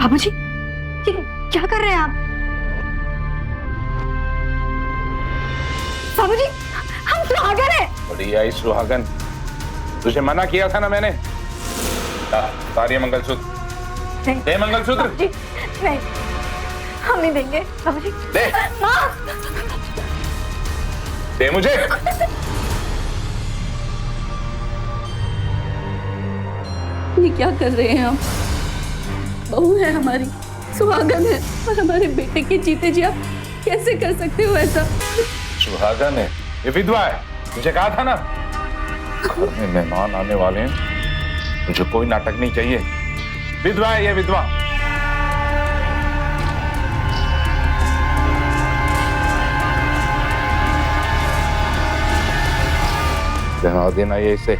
बाबूजी, ये क्या कर रहे हैं आप? बाबूजी, हम सुहागन हैं। बड़ी आई सुहागन, तुझे मना किया था ना मैंने। सारी मंगलसूत्र दे, मंगलसूत्र बाबूजी, नहीं, हम नहीं देंगे। बाबूजी दे, दे मुझे। ये क्या कर रहे हैं आप? बहू है हमारी, सुहागन है, और हमारे बेटे के जीते जी आप कैसे कर सकते हो ऐसा? सुहागन है, ये विधवा है। मुझे कहा था ना, घर में मेहमान आने वाले हैं, मुझे कोई नाटक नहीं चाहिए। विधवा है ये, विधवा। जहाँ देना ये इसे।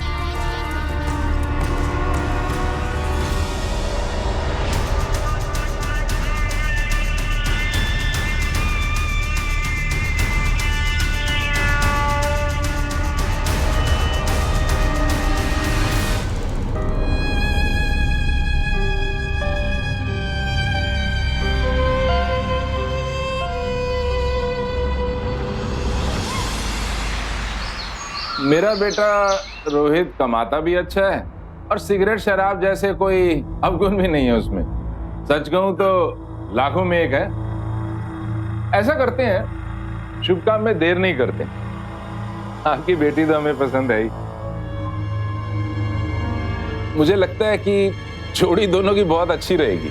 मेरा बेटा रोहित कमाता भी अच्छा है और सिगरेट शराब जैसे कोई अवगुण भी नहीं है उसमें। सच कहूं तो लाखों में एक है। ऐसा करते हैं, शुभ काम में देर नहीं करते। आपकी बेटी तो हमें पसंद है ही। मुझे लगता है कि जोड़ी दोनों की बहुत अच्छी रहेगी।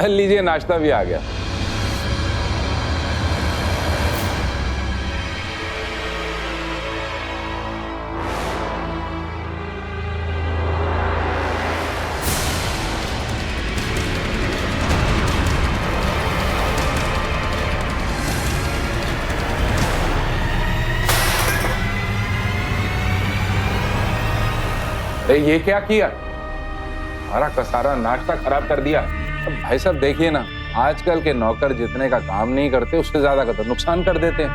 लीजिए, नाश्ता भी आ गया। ये क्या किया? सारा का सारा नाश्ता खराब कर दिया। अब भाई साहब देखिए ना, आजकल के नौकर जितने का काम नहीं करते उससे ज्यादा का तो नुकसान कर देते हैं।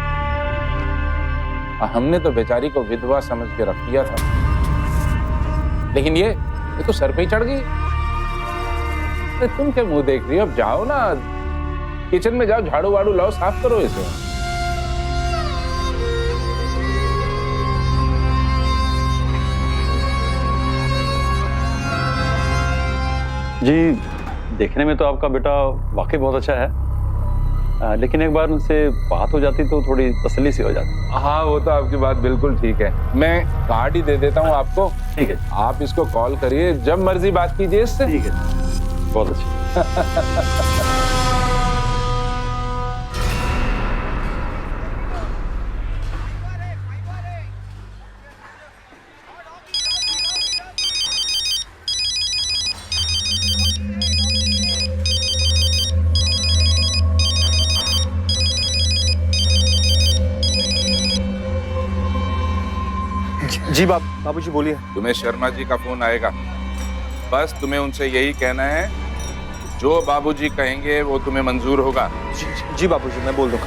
हमने तो बेचारी को विधवा समझ के रख दिया था, लेकिन ये तो सर पे ही चढ़ गई। तुम क्या मुंह देख रही हो? अब जाओ ना, किचन में जाओ, झाड़ू वाड़ू लाओ, साफ करो इसे। जी, देखने में तो आपका बेटा वाकई बहुत अच्छा है, लेकिन एक बार उनसे बात हो जाती तो थोड़ी तसल्ली सी हो जाती। हाँ, वो तो आपकी बात बिल्कुल ठीक है। मैं कार्ड ही दे देता हूँ आपको। ठीक है, आप इसको कॉल करिए, जब मर्जी बात कीजिए इससे। ठीक है, बहुत अच्छी। जी बाबूजी बोलिए। तुम्हें शर्मा जी का फोन आएगा, बस तुम्हें उनसे यही कहना है, जो बाबूजी कहेंगे वो तुम्हें मंजूर होगा। जी बाबूजी, मैं बोल दूंगा।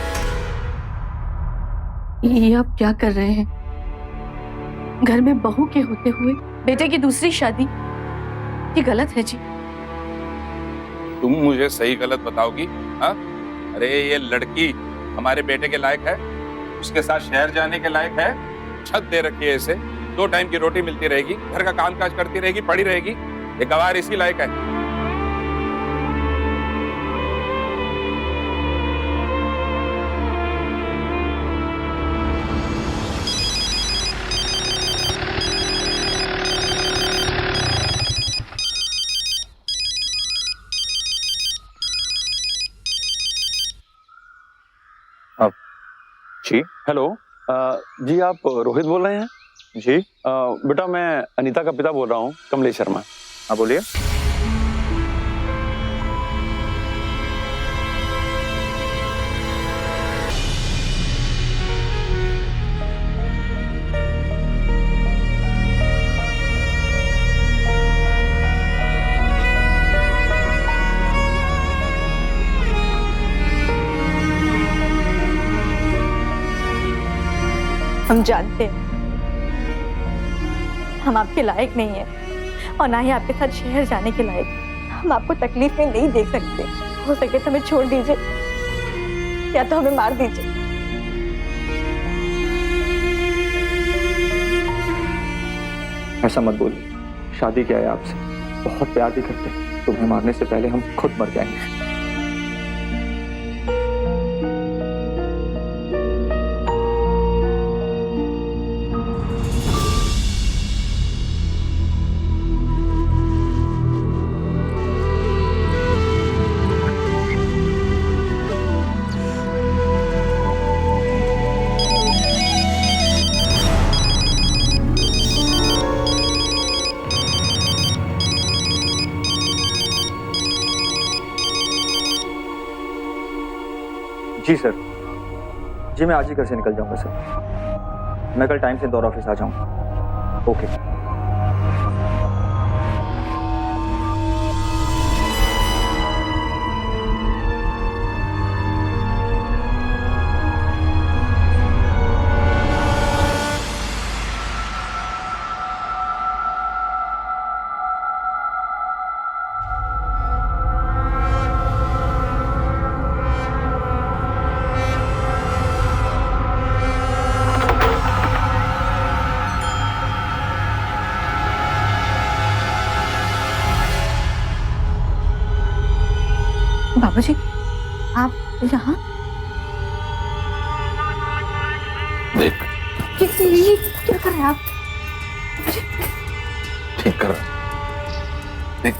ये आप क्या कर रहे हैं? घर में बहू के होते हुए बेटे की दूसरी शादी, ये गलत है जी। तुम मुझे सही गलत बताओगी? हाँ, अरे ये लड़की हमारे बेटे के लायक है? उसके साथ शहर जाने के लायक है? छत दे रखी है इसे, 2 टाइम की रोटी मिलती रहेगी, घर का काम काज करती रहेगी, पड़ी रहेगी। ये गवार इसी लायक है। जी हेलो, जी आप रोहित बोल रहे हैं? जी बेटा मैं अनीता का पिता बोल रहा हूँ, कमलेश शर्मा। हाँ बोलिए। हम जानते हैं हम आपके लायक नहीं है और ना ही आपके साथ शहर जाने के लायक। हम आपको तकलीफ में नहीं देख सकते। हो सके तो हमें छोड़ दीजिए या तो हमें मार दीजिए। ऐसा मत बोलिए, शादी क्या है आपसे, बहुत प्यार भी करते हैं। तुम्हें मारने से पहले हम खुद मर जाएंगे। जी सर, जी मैं आज ही घर से निकल जाऊंगा सर। मैं कल टाइम से इंदौर ऑफिस आ जाऊंगा। ओके। बाबूजी, आप यहाँ? देख ये क्या कर रहे हैं आप? ठीक कर। देख,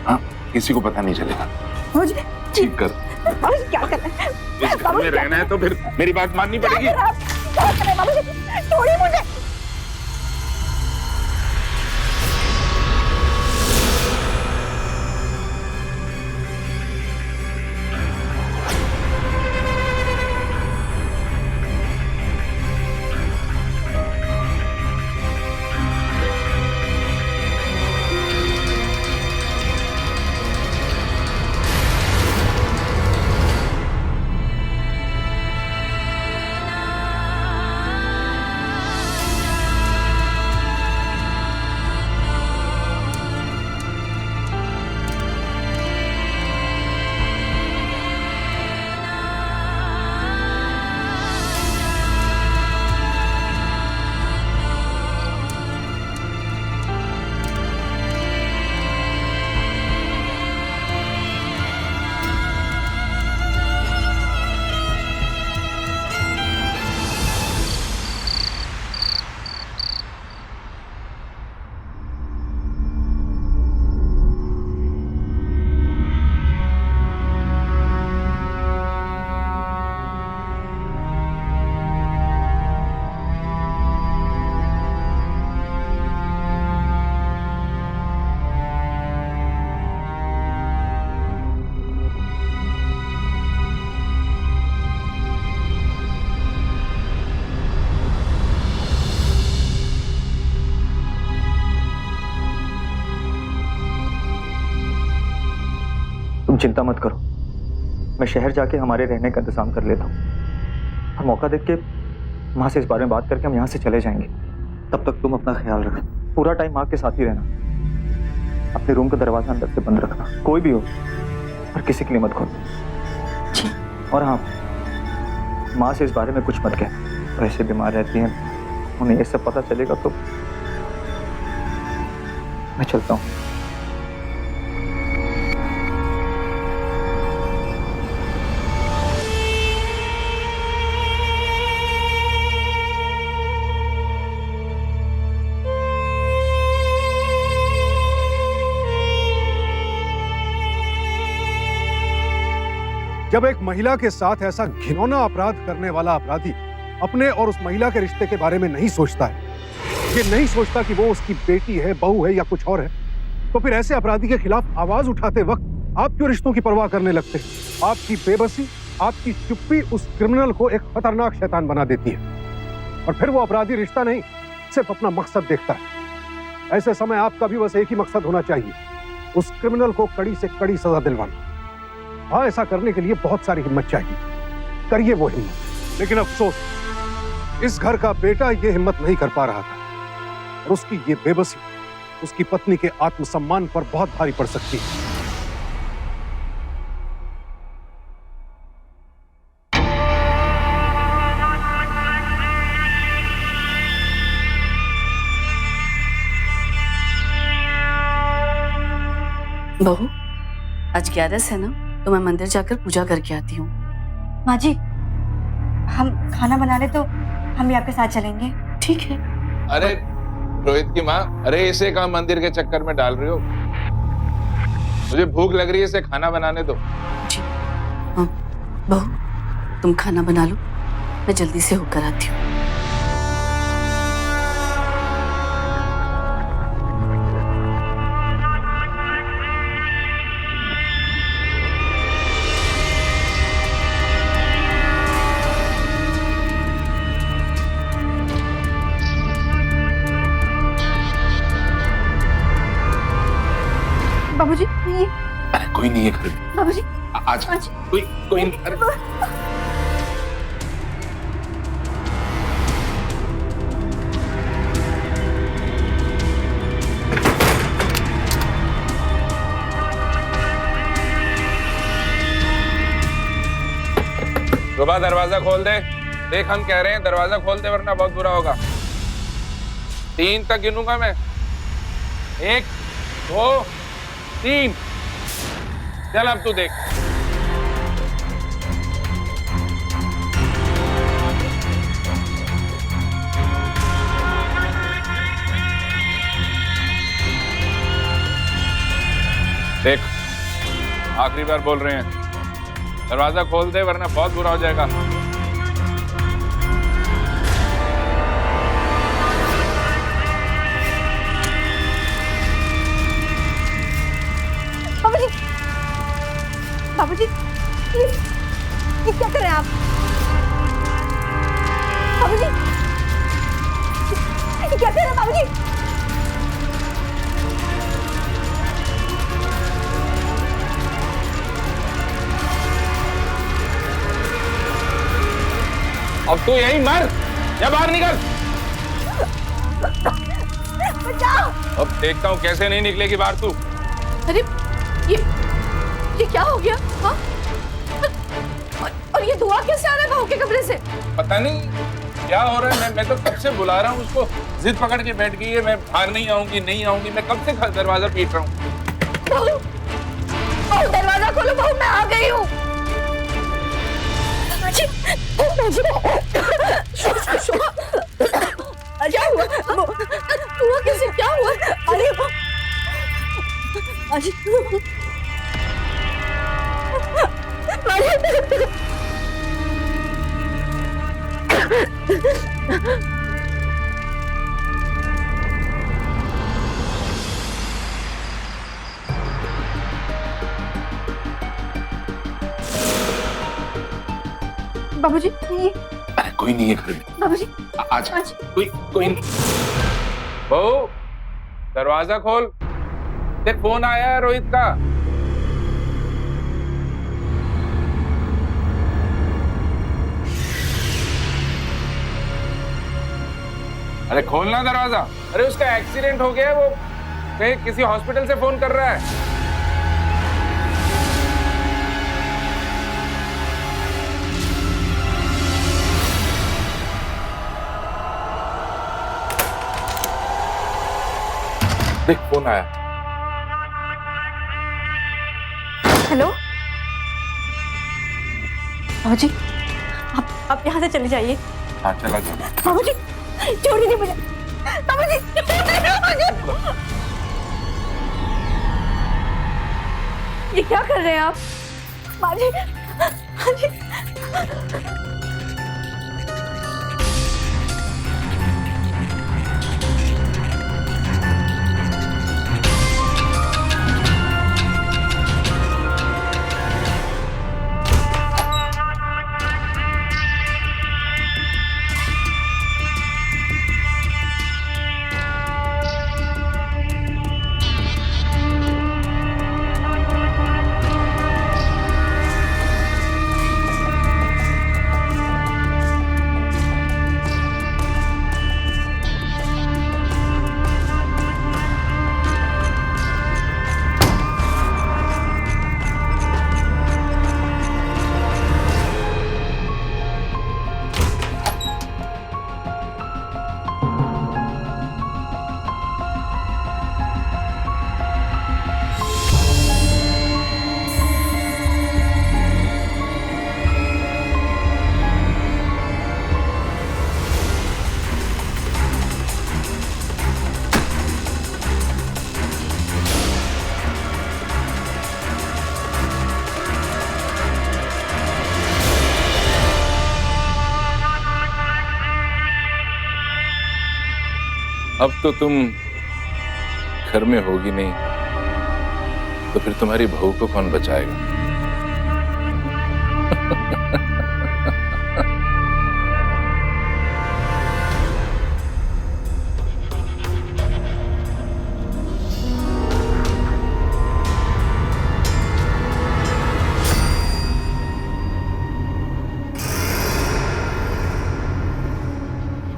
हाँ, किसी को पता नहीं चलेगा। बाबूजी, ठीक कर। बाबूजी क्या कर रहे हैं? इस घर में रहना है तो फिर मेरी बात माननी पड़ेगी। क्या कर रहे हैं बाबूजी? छोड़िए मुझे। तुम चिंता मत करो, मैं शहर जाके हमारे रहने का इंतजाम कर लेता हूँ और मौका देख के माँ से इस बारे में बात करके हम यहाँ से चले जाएंगे। तब तक तुम अपना ख्याल रखो, पूरा टाइम माँ के साथ ही रहना। अपने रूम का दरवाजा अंदर से बंद रखना, कोई भी हो और किसी के लिए मत खोलो। और हाँ, माँ से इस बारे में कुछ मत कह, वैसे बीमार रहती हैं, उन्हें ये सब पता चलेगा तो मैं चलता हूँ। जब एक महिला के साथ ऐसा घिनौना अपराध करने वाला अपराधी अपने और उस महिला के रिश्ते के बारे में नहीं सोचता है, ये नहीं सोचता कि वो उसकी बेटी है, बहू है या कुछ और है, तो फिर ऐसे अपराधी के खिलाफ आवाज उठाते वक्त आप क्यों रिश्तों की परवाह करने लगते हैं? आपकी बेबसी, आपकी चुप्पी उस क्रिमिनल को एक खतरनाक शैतान बना देती है और फिर वो अपराधी रिश्ता नहीं, सिर्फ अपना मकसद देखता है। ऐसे समय आपका भी बस एक ही मकसद होना चाहिए, उस क्रिमिनल को कड़ी से कड़ी सजा दिलवाना। हाँ, ऐसा करने के लिए बहुत सारी हिम्मत चाहिए, करिए वो हिम्मत। लेकिन अफसोस, इस घर का बेटा ये हिम्मत नहीं कर पा रहा था और उसकी ये बेबसी उसकी पत्नी के आत्मसम्मान पर बहुत भारी पड़ सकती है। बहू, आज 11 है ना, तो मैं मंदिर जाकर पूजा करके आती हूँ। माँ जी, हम खाना बना ले तो हम भी आपके साथ चलेंगे। ठीक है। अरे रोहित की माँ, अरे इसे कहाँ मंदिर के चक्कर में डाल रही हो? मुझे भूख लग रही है, इसे खाना बनाने दो। जी हाँ, बहू तुम खाना बना लो, मैं जल्दी से होकर आती हूँ। बाबूजी, ये अरे कोई नहीं है घर में। बाबूजी, आज कोई नहीं। अरे सुबह दरवाजा खोल दे। देख हम कह रहे हैं दरवाजा खोल दे, वरना बहुत बुरा होगा। 3 तक गिनूंगा मैं। 1 2 3। चल अब तू देख। देख, आखिरी बार बोल रहे हैं, दरवाजा खोल दे वरना बहुत बुरा हो जाएगा। बाबूजी, बाबूजी, ये क्या कर रहे हैं आप? बाबूजी, ये क्या कर रहे हैं बाबूजी? अब तू यही मर या बाहर निकल। बचाओ! अब देखता हूँ कैसे नहीं निकलेगी बाहर तू। अरे ये क्या हो गया? हाँ? और ये धुआं कैसे आ रहा है बहू के कमरे से? पता नहीं क्या हो रहा है। मैं तो कब से बुला रहा हूँ उसको, जिद पकड़ के बैठ गई है, मैं बाहर नहीं आऊंगी। मैं कब से दरवाजा पीट रहा हूँ। बहू, दरवाजा खोलो बहू, मैं आ गई हूँ। क्या हुआ? धुआं कैसे? क्या हुआ? अरे अजी, बाबूजी, ये अरे कोई नहीं है घर में। बाबूजी, आजा। कोई नहीं। बहू, दरवाजा खोल। देख फोन आया है रोहित का। अरे खोलना दरवाजा। अरे उसका एक्सीडेंट हो गया है, वो कहीं किसी हॉस्पिटल से फोन कर रहा है। देख फोन आया। हेलो बाबूजी, आप यहाँ से चले जाइए। हाँ चला जा। बाबूजी, छोड़ दीजिए मुझे। बाबूजी, ये क्या कर रहे हैं आप? बाबूजी, बाबूजी। अब तो तुम घर में होगी नहीं, तो फिर तुम्हारी बहू को कौन बचाएगा?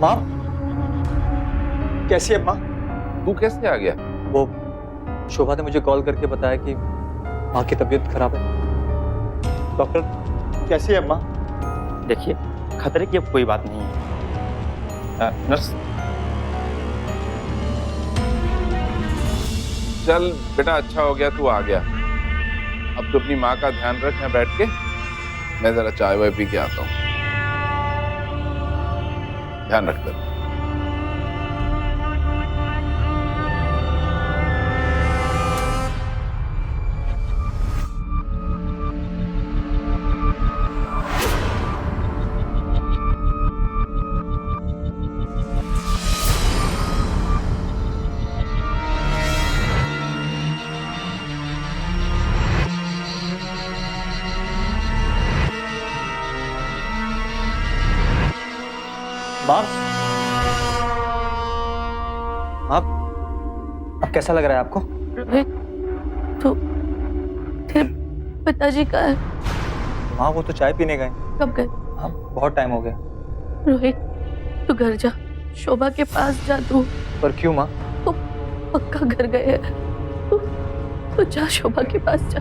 माँ कैसी है माँ? तू कैसे आ गया? वो शोभा ने मुझे कॉल करके बताया कि माँ की तबीयत खराब है। डॉक्टर कैसी है माँ? देखिए, खतरे की अब कोई बात नहीं है। नर्स, चल बेटा, अच्छा हो गया तू आ गया। अब तो अपनी माँ का ध्यान रख, यहाँ बैठ के मैं जरा चाय वाय पी के आता हूँ। ध्यान रख दे। माँ अब कैसा लग रहा है आपको? रोहित, तो तेरे पिताजी का है? माँ वो तो चाय पीने गए। कब गए? हाँ बहुत टाइम हो गया। रोहित, तू घर जा, शोभा के पास जा तू। पर क्यों माँ? तो पक्का घर गए हैं। तू जा, शोभा के पास जा।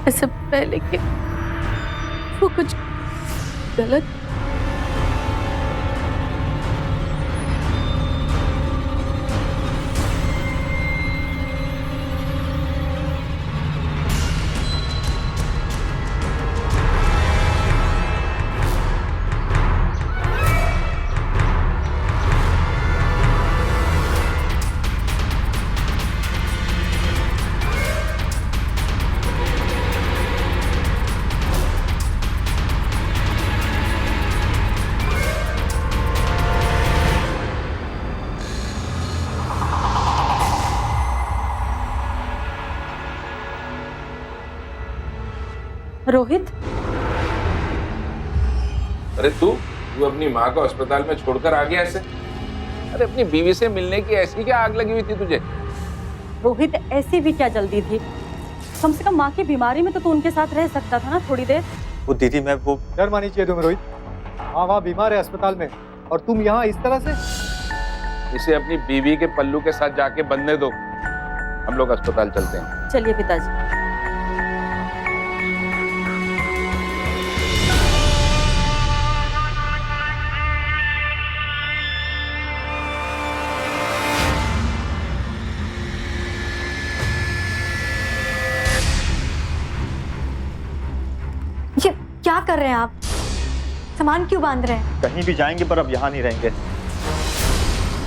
ऐसे पहले कि वो कुछ गलत। रोहित, अरे तू अपनी माँ को अस्पताल में छोड़कर आ गया ऐसे? अरे अपनी बीवी से मिलने की ऐसी क्या आग लगी हुई थी तुझे? रोहित ऐसी भी क्या जल्दी थी? कम से कम माँ की बीमारी में तो तू उनके साथ रह सकता था ना थोड़ी देर। वो दीदी मैं वो डर मानी चाहिए तुम्हें रोहित। हाँ वहाँ बीमार है अस्पताल में और तुम यहाँ इस तरह से। इसे अपनी बीवी के पल्लू के साथ जाके बंधने दो, हम लोग अस्पताल चलते हैं। चलिए पिताजी। ये क्या कर रहे हैं आप? सामान क्यों बांध रहे हैं? कहीं भी जाएंगे पर अब यहाँ नहीं रहेंगे।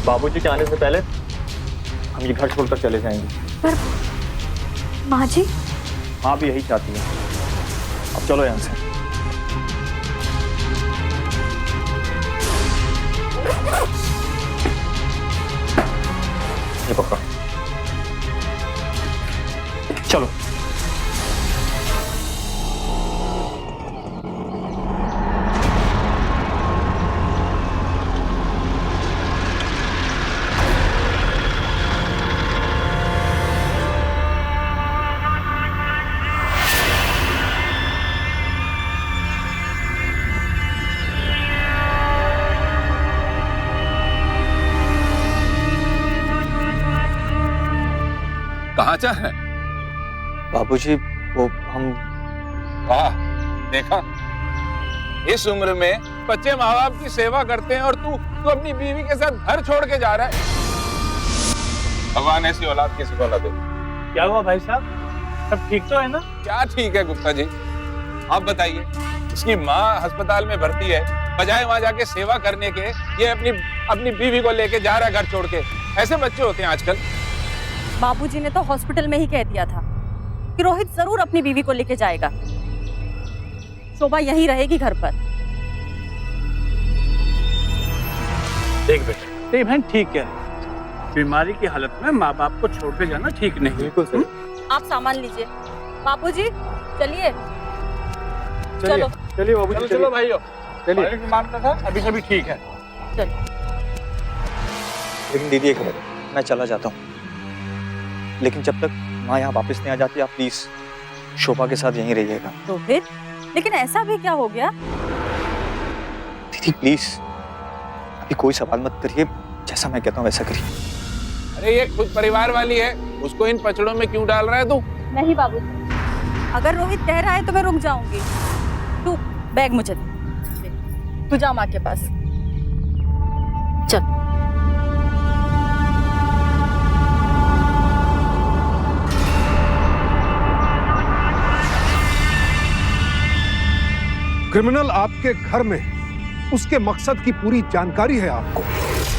बाबूजी के आने से पहले हम ये घर छोड़कर चले जाएंगे। पर माँ जी? माँ भी यही चाहती है। अब चलो यहाँ से। ये पकड़ो, चलो। कहाँ जा है? बाबूजी वो हम। वाह, देखा, इस उम्र में बच्चे माँ बाप की सेवा करते हैं और तू अपनी बीवी के साथ घर छोड़ के जा रहा है। भगवान ऐसी औलाद किसी को न दे। क्या हुआ भाई साहब? सब ठीक तो है ना? क्या ठीक है गुप्ता जी, आप बताइए। इसकी माँ अस्पताल में भर्ती है, बजाय वहां जाके सेवा करने के ये अपनी बीवी को लेके जा रहा है घर छोड़ के। ऐसे बच्चे होते हैं आजकल। बाबूजी ने तो हॉस्पिटल में ही कह दिया था कि रोहित जरूर अपनी बीवी को लेके जाएगा। शोभा यहीं रहेगी घर पर। देख बेटा, तेरी बहन ठीक कह रही है। बीमारी की हालत में माँ बाप को छोड़ के जाना ठीक नहीं। बिल्कुल सही। आप सामान लीजिए। बापूजी चलिए। चलिए चलिए बाबूजी, चलो चलिए। चलो भाइयों, चलिए। हमारे बीमार था अभी सभी ठीक है। लेकिन दीदी एक मिनट, मैं चला जाता हूँ, लेकिन जब तक माँ यहाँ वापस नहीं आ जाती, आप प्लीज शोभा के साथ यहीं रहिएगा। रोहित, लेकिन ऐसा भी क्या हो गया? दीदी प्लीज अभी कोई सवाल मत करिए, जैसा मैं कहता हूँ वैसा करिए। अरे ये खुद परिवार वाली है, उसको इन पचड़ों में क्यों डाल रहा है तू? नहीं बाबूजी, अगर रोहित कह रहा है तो मैं रुक जाऊंगी। तू बैग मुझे दे। तू जा माँ के पास। चल। क्रिमिनल आपके घर में, उसके मकसद की पूरी जानकारी है आपको,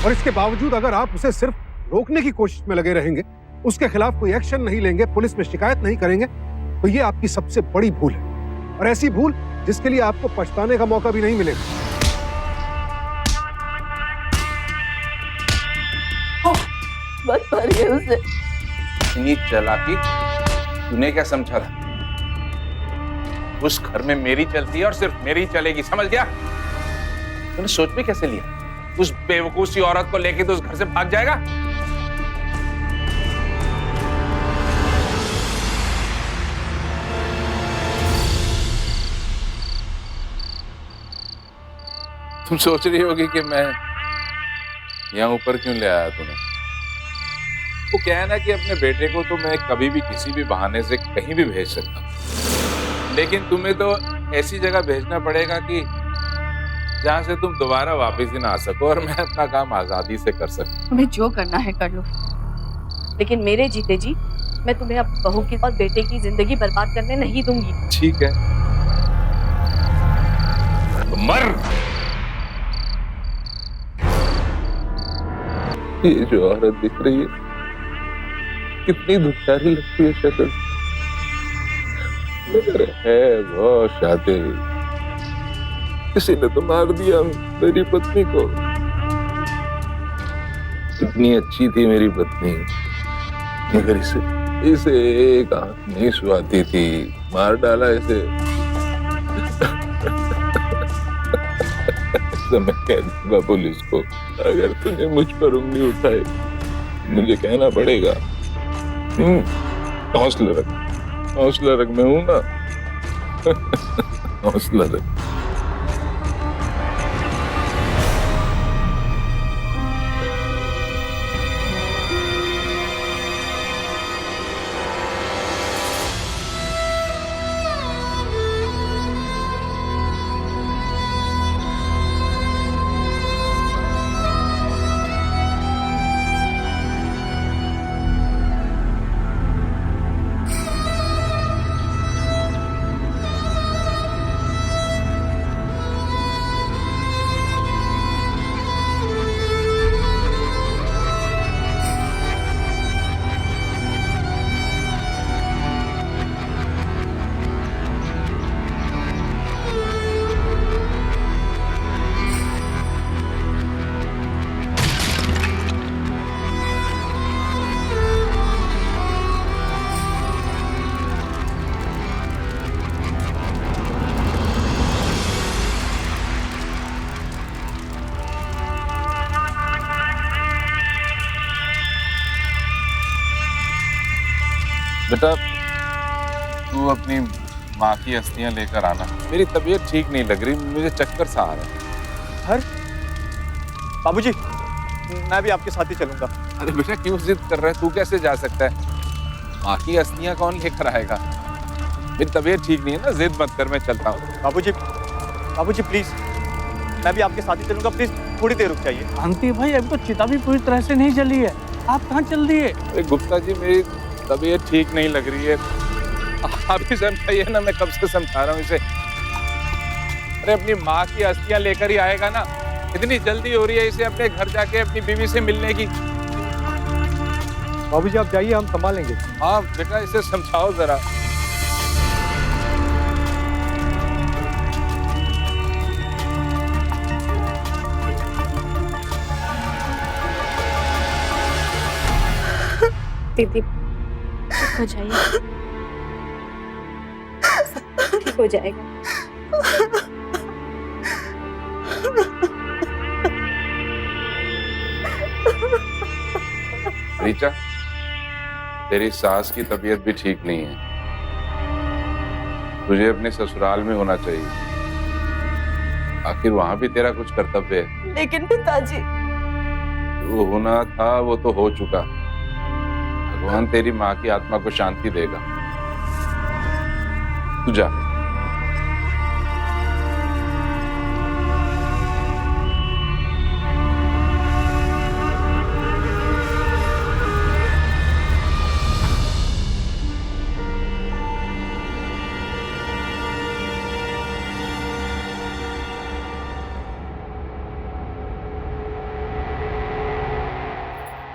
और इसके बावजूद अगर आप उसे सिर्फ रोकने की कोशिश में लगे रहेंगे, उसके खिलाफ कोई एक्शन नहीं लेंगे, पुलिस में शिकायत नहीं करेंगे, तो ये आपकी सबसे बड़ी भूल है, और ऐसी भूल जिसके लिए आपको पछताने का मौका भी नहीं मिलेगा। बस मारी है उसे। इतनी चालाकी तूने क्या समझा था? उस घर में मेरी चलती है और सिर्फ मेरी चलेगी, समझ गया? तूने सोच भी कैसे लिया? उस बेवकूफ सी औरत को लेके तो उस घर से भाग जाएगा? तुम सोच रही होगी कि मैं यहां ऊपर क्यों ले आया तुम्हें? वो क्या है ना कि अपने बेटे को तो मैं कभी भी किसी भी बहाने से कहीं भी भेज सकता हूँ, लेकिन तुम्हें तो ऐसी जगह भेजना पड़ेगा कि जहां से तुम दोबारा वापस ही ना आ सको और मैं अपना काम आजादी से कर सकूं। तुम्हें जो करना है कर लो, लेकिन मेरे जीते जी मैं तुम्हें अब बहू की और बेटे की जिंदगी बर्बाद करने नहीं दूंगी। ठीक है, तो मर। ये जो औरत दिख रही है कितनी दुखदारी लगती है शक्ल, मगर है बहुत शातिर। किसी ने तो मार दिया मेरी पत्नी को। कितनी अच्छी थी मेरी पत्नी, मगर इसे एक आंख नहीं सुहाती थी, मार डाला इसे। मैं कह दूंगा पुलिस को, अगर तूने मुझ पर उंगली उठाई मुझे कहना पड़ेगा। हौसला रख, हौसला रख, मैं हूं ना। हौसला रख। बेटा तू अपनी माँ की अस्थियां लेकर आना, मेरी तबीयत ठीक नहीं लग रही, मुझे चक्कर सा आ रहा है। हर बाबूजी, मैं भी आपके साथ ही चलूंगा। अरे बेटा क्यों जिद कर रहा है? तू कैसे जा सकता है? माँ की अस्थियां कौन लेकर आएगा? मेरी तबीयत ठीक नहीं है ना, जिद मत कर, मैं चलता हूँ। बाबूजी, बाबूजी प्लीज, मैं भी आपके साथ ही चलूंगा, प्लीज थोड़ी देर रुक जाइए। शांति भाई, अभी तो चिता भी पूरी तरह से नहीं जली है, आप कहाँ चल दिए? अरे गुप्ता जी मेरी तबीयत ठीक नहीं लग रही है, आप ही समझाइए ना, मैं कब से समझा रहा हूँ इसे। अरे अपनी माँ की अस्थियां लेकर ही आएगा ना, इतनी जल्दी हो रही है इसे अपने घर जाके अपनी बीवी से मिलने की। बाबूजी आप जाइए, हम संभालेंगे। हाँ बेटा इसे समझाओ जरा। दीदी ठीक हो जाइए, सब ठीक हो जाएगा। रीचा, तेरी सास की तबीयत भी ठीक नहीं है, तुझे अपने ससुराल में होना चाहिए। आखिर वहां भी तेरा कुछ कर्तव्य है। लेकिन पिताजी, जो होना था वो तो हो चुका। भगवान तेरी माँ की आत्मा को शांति देगा। तू जा।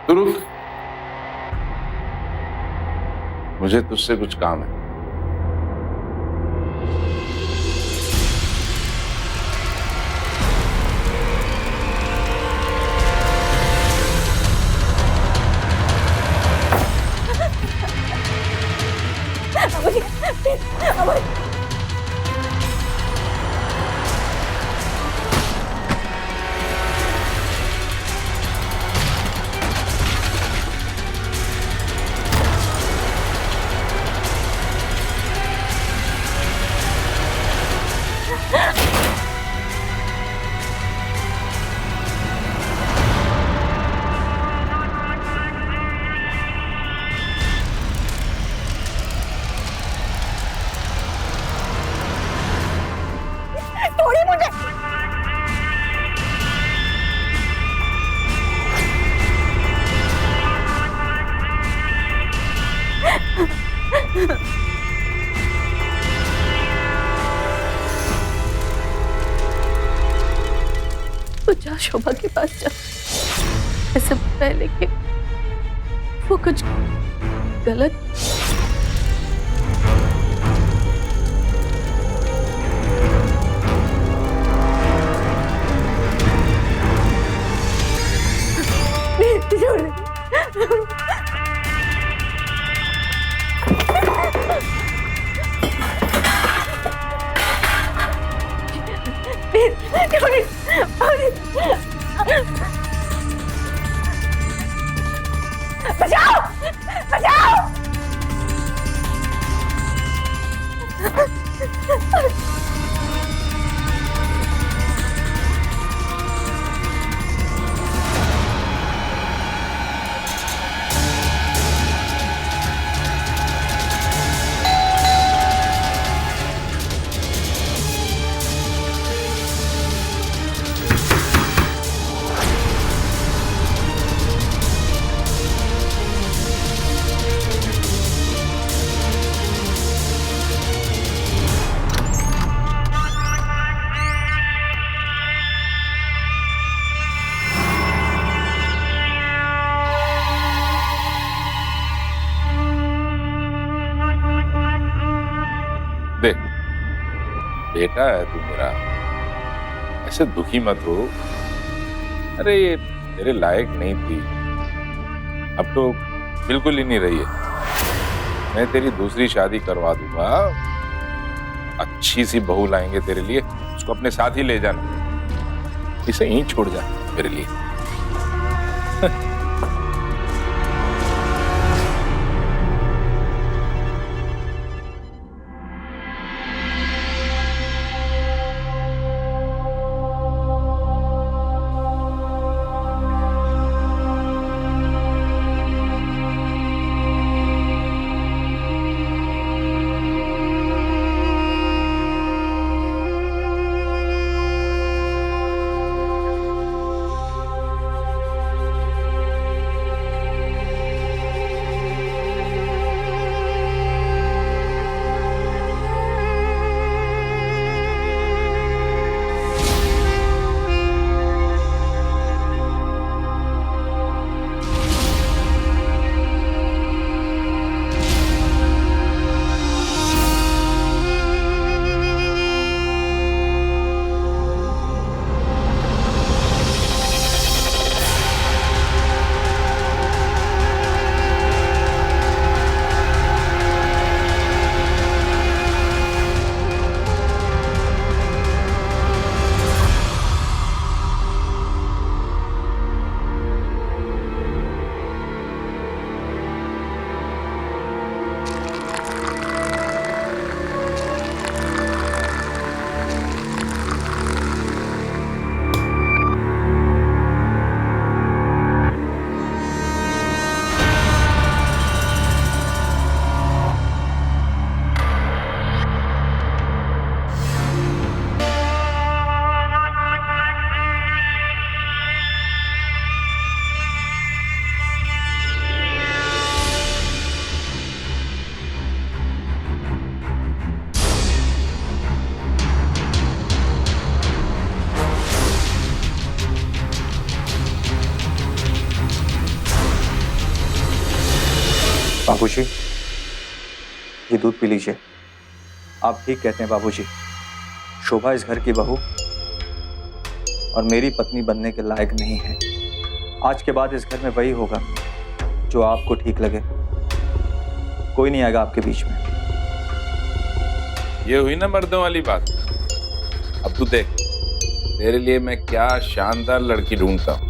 तू रुक, मुझे तुझसे कुछ काम है। तो जा, शोभा के पास जा। ऐसे पहले कि वो कुछ गलत। बचाओ, बचाओ। देख, बेटा है तू मेरा, ऐसे दुखी मत हो। अरे ये तेरे लायक नहीं थी, अब तो बिल्कुल ही नहीं रही है। मैं तेरी दूसरी शादी करवा दूंगा, अच्छी सी बहू लाएंगे तेरे लिए, उसको अपने साथ ही ले जाना, इसे यहीं छोड़ जा मेरे लिए। बाबूजी, ये दूध पी लीजिए। आप ठीक कहते हैं बाबूजी, शोभा इस घर की बहू और मेरी पत्नी बनने के लायक नहीं है। आज के बाद इस घर में वही होगा जो आपको ठीक लगे। कोई नहीं आएगा आपके बीच में। ये हुई ना मर्दों वाली बात। अब तू देख, तेरे लिए मैं क्या शानदार लड़की ढूंढता हूं।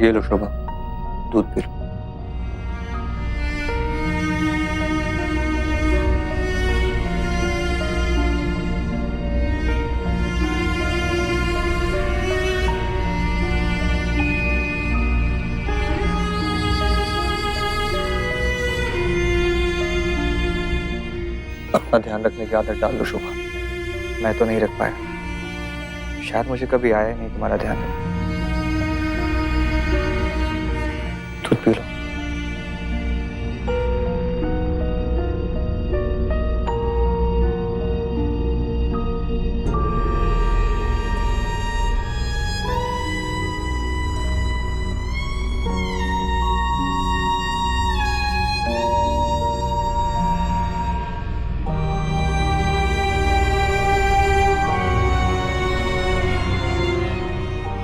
ये लो शोभा, दूध पी लो। अपना ध्यान रखने की आदत डाल लो शोभा। मैं तो नहीं रख पाया, शायद मुझे कभी आया ही नहीं तुम्हारा ध्यान रखना। दूध पी लो।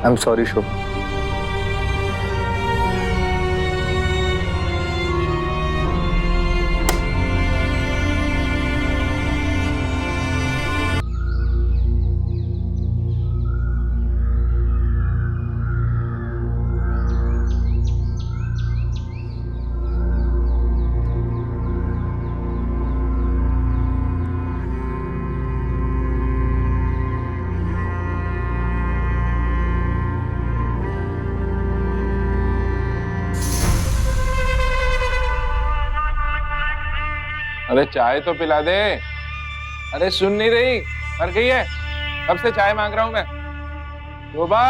I'm sorry, शोभा। अरे चाय तो पिला दे। अरे सुन नहीं रही, मर गई है। कब से चाय मांग रहा हूं मैं। शोभा,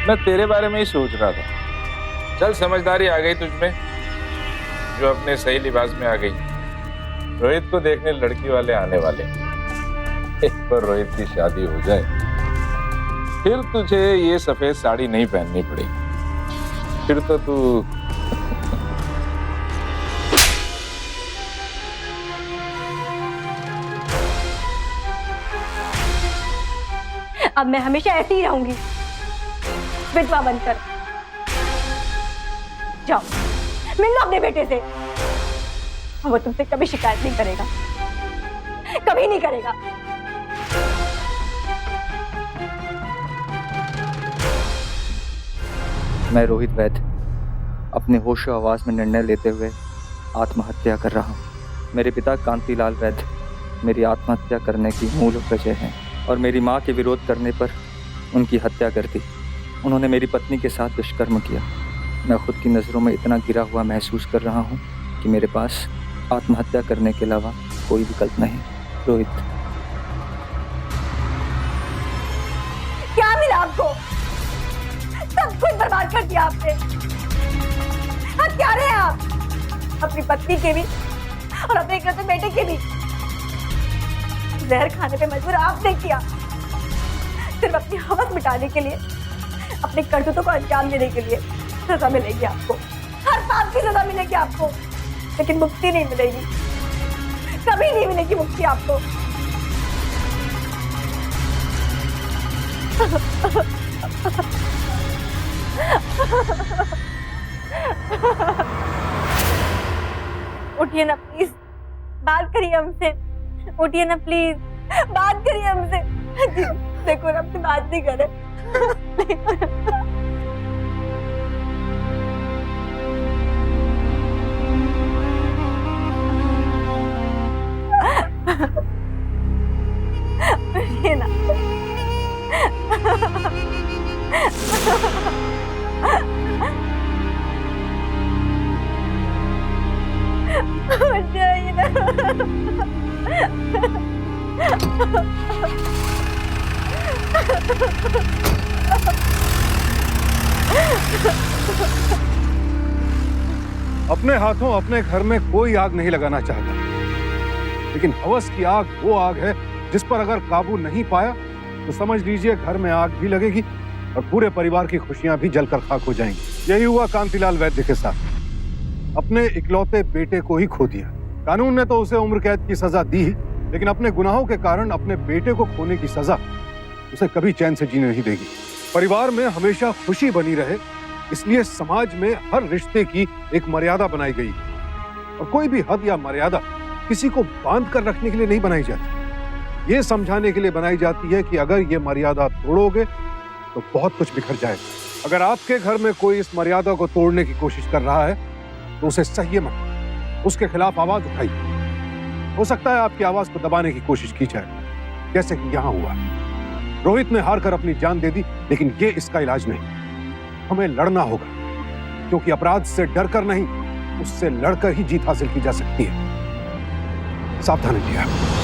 मैं तेरे बारे में ही सोच रहा था। चल, समझदारी आ गई तुझमें, जो अपने सही लिबास में आ गई। रोहित को देखने लड़की वाले आने वाले। एक बार रोहित की शादी हो जाए, फिर तुझे ये सफेद साड़ी नहीं पहननी पड़ेगी। फिर तो तू अब मैं हमेशा ऐसी ही रहूंगी, विधवा बनकर। जाओ, मिल लो अपने बेटे से। वो तुमसे कभी शिकायत नहीं करेगा, कभी नहीं करेगा। मैं रोहित वैद्य अपने होशो आवाज में निर्णय लेते हुए आत्महत्या कर रहा हूँ। मेरे पिता कांतिलाल वैद्य मेरी आत्महत्या करने की मूल वजह हैं और मेरी माँ के विरोध करने पर उनकी हत्या कर दी। उन्होंने मेरी पत्नी के साथ दुष्कर्म किया। मैं खुद की नज़रों में इतना गिरा हुआ महसूस कर रहा हूँ कि मेरे पास आत्महत्या करने के अलावा कोई विकल्प नहीं। रोहित, क्या मिला आपको? सब कुछ बर्बाद कर दिया आपने। हत्यारे हैं आप, अपनी पत्नी के भी और अपने इकलौते बेटे के भी। जहर खाने पे मजबूर आपने किया, सिर्फ अपनी हवस मिटाने के लिए, अपने करतूतों को अंजाम देने के लिए। सजा मिलेगी आपको, हर पाप की सजा मिलेगी आपको, लेकिन मुक्ति नहीं मिलेगी। कभी नहीं मिलेगी मुक्ति आपको। उठिए ना प्लीज, बात करिए हमसे, उठिए ना प्लीज, बात करिए हमसे। जी, देखो ना अपनी बात नहीं करे। उठिए ना। उठ जाइए ना। अपने हाथों अपने घर में कोई आग नहीं लगाना चाहता, लेकिन हवस की आग वो आग है जिस पर अगर काबू नहीं पाया तो समझ लीजिए घर में आग भी लगेगी और पूरे परिवार की खुशियां भी जलकर खाक हो जाएंगी। यही हुआ कांतिलाल वैद्य के साथ। अपने इकलौते बेटे को ही खो दिया। कानून ने तो उसे उम्र कैद की सजा दी ही, लेकिन अपने गुनाहों के कारण अपने बेटे को खोने की सजा उसे कभी चैन से जीने नहीं देगी। परिवार में हमेशा खुशी बनी रहे, इसलिए समाज में हर रिश्ते की एक मर्यादा बनाई गई और कोई भी हद या मर्यादा किसी को बांध कर रखने के लिए नहीं बनाई जाती। ये समझाने के लिए बनाई जाती है कि अगर ये मर्यादा तोड़ोगे तो बहुत कुछ बिखर जाएगा। अगर आपके घर में कोई इस मर्यादा को तोड़ने की कोशिश कर रहा है तो उसे सहिए मत, उसके खिलाफ आवाज उठाइए। हो सकता है आपकी आवाज को दबाने की कोशिश की जाए, जैसे कि यहां हुआ। रोहित ने हार कर अपनी जान दे दी, लेकिन ये इसका इलाज नहीं। हमें लड़ना होगा, क्योंकि अपराध से डरकर नहीं, उससे लड़कर ही जीत हासिल की जा सकती है। सावधान रहिए।